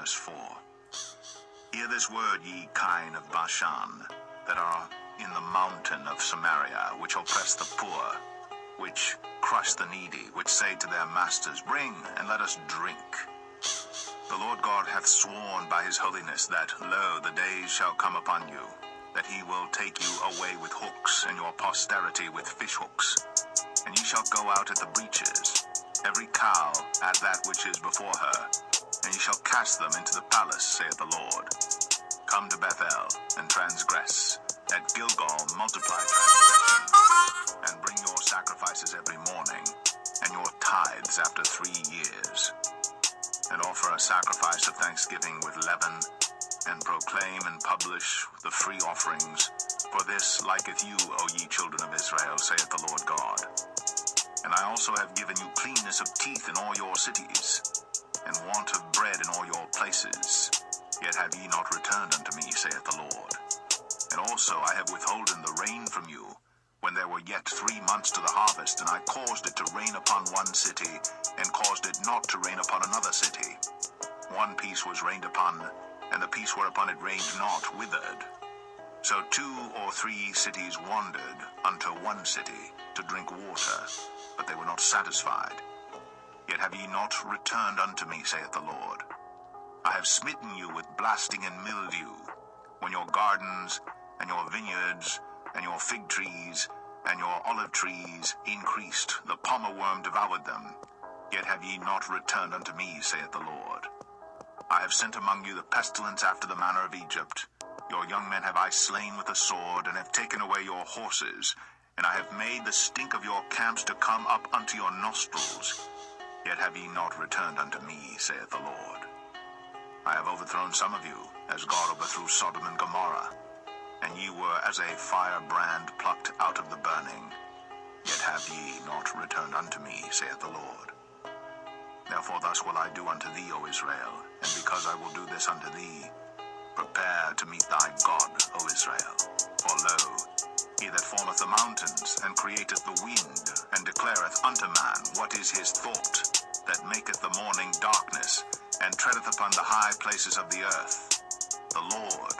Amos 4. Hear this word, ye kine of Bashan, that are in the mountain of Samaria, which oppress the poor, which crush the needy, which say to their masters, Bring, and let us drink. The Lord God hath sworn by his holiness that, lo, the days shall come upon you, that he will take you away with hooks, and your posterity with fish hooks. And ye shall go out at the breaches, every cow at that which is before her, and ye shall cast them into the palace, saith the Lord. Come to Bethel, and transgress. At Gilgal multiply transgression, and bring your sacrifices every morning, and your tithes after 3 years. And offer a sacrifice of thanksgiving with leaven, and proclaim and publish the free offerings. For this liketh you, O ye children of Israel, saith the Lord God. And I also have given you cleanness of teeth in all your cities, and want of bread in all your places. Yet have ye not returned unto me, saith the Lord. And also I have withholden the rain from you, when there were yet 3 months to the harvest, and I caused it to rain upon one city, and caused it not to rain upon another city. One piece was rained upon, and the piece whereupon it rained not withered. So 2 or 3 cities wandered unto one city to drink water, but they were not satisfied. Yet have ye not returned unto me, saith the Lord. I have smitten you with blasting and mildew, when your gardens and your vineyards and your fig trees and your olive trees increased, the palmer worm devoured them. Yet have ye not returned unto me, saith the Lord. I have sent among you the pestilence after the manner of Egypt. Your young men have I slain with the sword, and have taken away your horses, and I have made the stink of your camps to come up unto your nostrils. Yet have ye not returned unto me, saith the Lord. I have overthrown some of you, as God overthrew Sodom and Gomorrah, and ye were as a firebrand plucked out of the burning. Yet have ye not returned unto me, saith the Lord. Therefore thus will I do unto thee, O Israel, and because I will do this unto thee, prepare to meet thy God, O Israel. For lo, he that formeth the mountains, and createth the wind, and declareth unto man what is his thought, that maketh the morning darkness, and treadeth upon the high places of the earth. The Lord,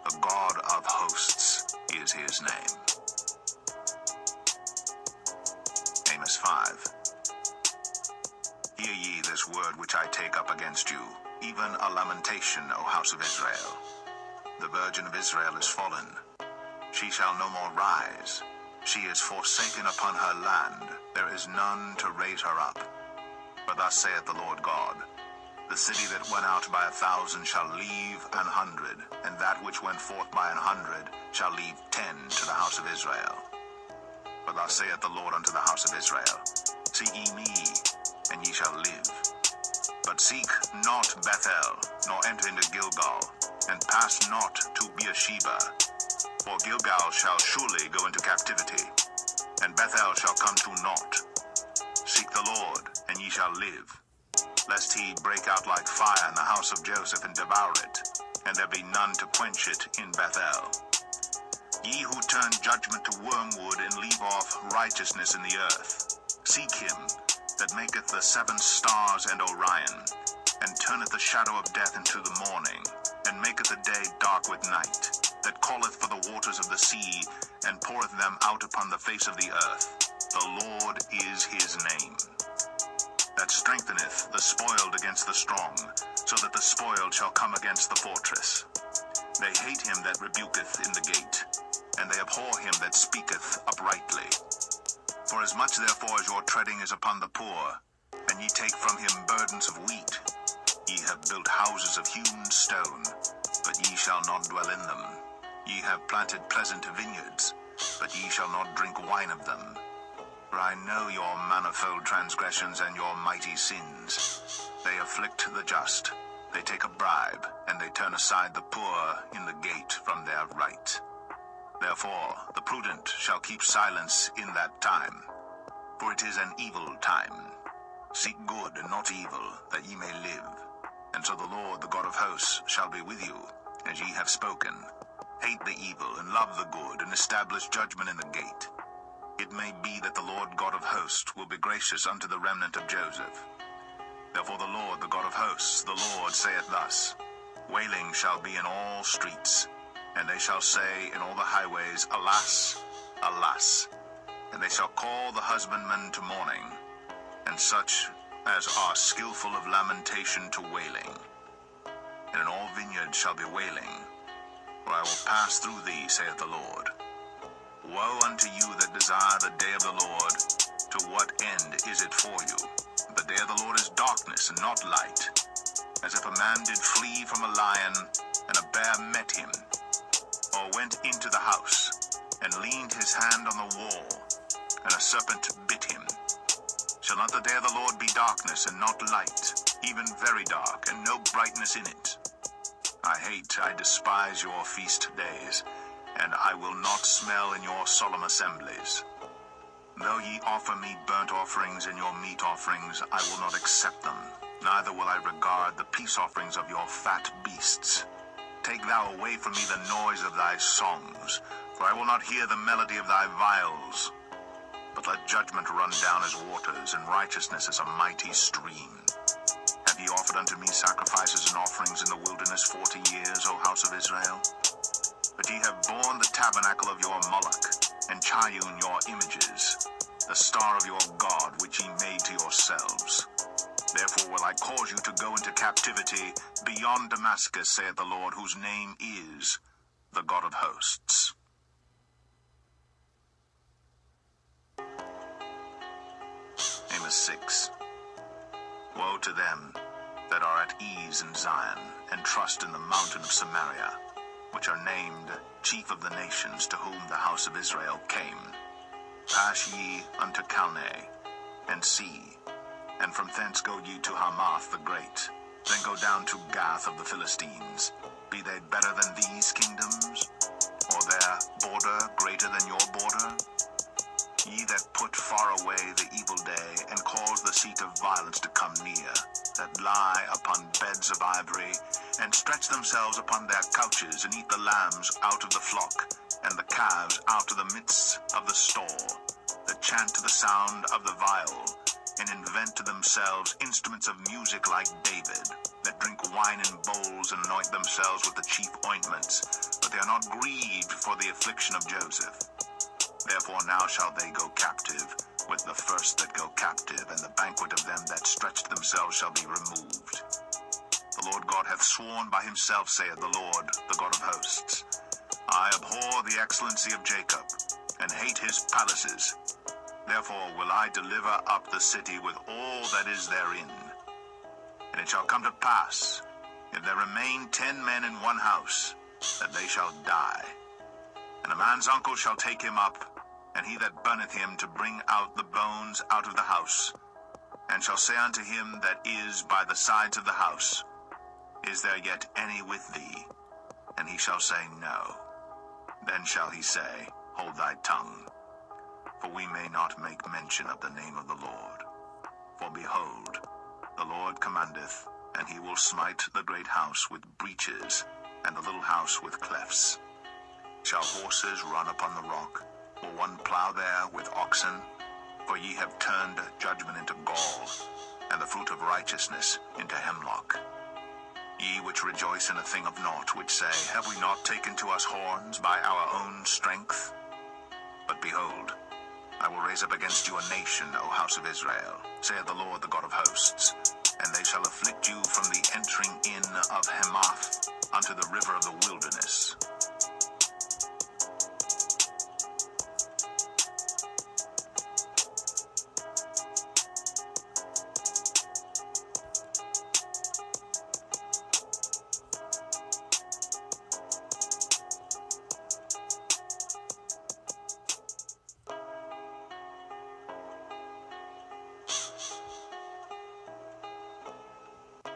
the God of hosts, is his name. Amos 5. Hear ye this word which I take up against you, even a lamentation, O house of Israel. The virgin of Israel is fallen. She shall no more rise. She is forsaken upon her land. There is none to raise her up. For thus saith the Lord God, the city that went out by 1,000 shall leave 100, and that which went forth by 100 shall leave 10 to the house of Israel. For thus saith the Lord unto the house of Israel, Seek ye me, and ye shall live. But seek not Bethel, nor enter into Gilgal, and pass not to Beersheba. For Gilgal shall surely go into captivity, and Bethel shall come to naught. Seek the Lord, and ye shall live, lest he break out like fire in the house of Joseph, and devour it, and there be none to quench it in Bethel. Ye who turn judgment to wormwood, and leave off righteousness in the earth, seek him that maketh the 7 stars and Orion, and turneth the shadow of death into the morning, and maketh the day dark with night, that calleth for the waters of the sea, and poureth them out upon the face of the earth. The Lord is his name. That strengtheneth the spoiled against the strong, so that the spoiled shall come against the fortress. They hate him that rebuketh in the gate, and they abhor him that speaketh uprightly. For as much therefore as your treading is upon the poor, and ye take from him burdens of wheat, ye have built houses of hewn stone, but ye shall not dwell in them. Ye have planted pleasant vineyards, but ye shall not drink wine of them. For I know your manifold transgressions and your mighty sins. They afflict the just, they take a bribe, and they turn aside the poor in the gate from their right. Therefore the prudent shall keep silence in that time, for it is an evil time. Seek good and not evil, that ye may live. And so the Lord, the God of hosts, shall be with you, as ye have spoken. Hate the evil, and love the good, and establish judgment in the gate. It may be that the Lord God of hosts will be gracious unto the remnant of Joseph. Therefore the Lord, the God of hosts, the Lord saith thus, Wailing shall be in all streets, and they shall say in all the highways, Alas, alas. And they shall call the husbandmen to mourning, and such as are skillful of lamentation to wailing. And in all vineyards shall be wailing, for I will pass through thee, saith the Lord. Woe unto you that desire the day of the Lord! To what end is it for you? The day of the Lord is darkness and not light, as if a man did flee from a lion, and a bear met him, or went into the house, and leaned his hand on the wall, and a serpent bit him. Shall not the day of the Lord be darkness and not light, even very dark, and no brightness in it? I despise your feast days, and I will not smell in your solemn assemblies. Though ye offer me burnt offerings and your meat offerings, I will not accept them, neither will I regard the peace offerings of your fat beasts. Take thou away from me the noise of thy songs, for I will not hear the melody of thy viols. But let judgment run down as waters, and righteousness as a mighty stream. Have ye offered unto me sacrifices and offerings in the wilderness 40 years, O house of Israel? But ye have borne the tabernacle of your Moloch, and Chayun your images, the star of your God which ye made to yourselves. Therefore will I cause you to go into captivity beyond Damascus, saith the Lord, whose name is the God of hosts. Amos 6. Woe to them that are at ease in Zion, and trust in the mountain of Samaria, which are named chief of the nations, to whom the house of Israel came. Pass ye unto Calneh, and see, and from thence go ye to Hamath the great, then go down to Gath of the Philistines. Be they better than these kingdoms, or their border greater than your border? Ye that put far away the evil day, and cause the seat of violence to come near, that lie upon beds of ivory, and stretch themselves upon their couches, and eat the lambs out of the flock, and the calves out of the midst of the store, that chant to the sound of the viol, and invent to themselves instruments of music like David, that drink wine in bowls, and anoint themselves with the chief ointments, but they are not grieved for the affliction of Joseph. Therefore now shall they go captive, with the first that go captive, and the banquet of them that stretched themselves shall be removed. The Lord God hath sworn by himself, saith the Lord, the God of hosts, I abhor the excellency of Jacob, and hate his palaces. Therefore will I deliver up the city with all that is therein. And it shall come to pass, if there remain 10 men in one house, that they shall die. And a man's uncle shall take him up, and he that burneth him, to bring out the bones out of the house, and shall say unto him that is by the sides of the house, Is there yet any with thee? And he shall say, No. Then shall he say, Hold thy tongue, for we may not make mention of the name of the Lord. For behold, the Lord commandeth, and he will smite the great house with breaches, and the little house with clefts. Shall horses run upon the rock, or one plow there with oxen? For ye have turned judgment into gall, and the fruit of righteousness into hemlock. Ye which rejoice in a thing of naught, which say, Have we not taken to us horns by our own strength? But behold, I will raise up against you a nation, O house of Israel, saith the Lord, the God of hosts, and they shall afflict you from the entering in of Hamath unto the river of the wilderness.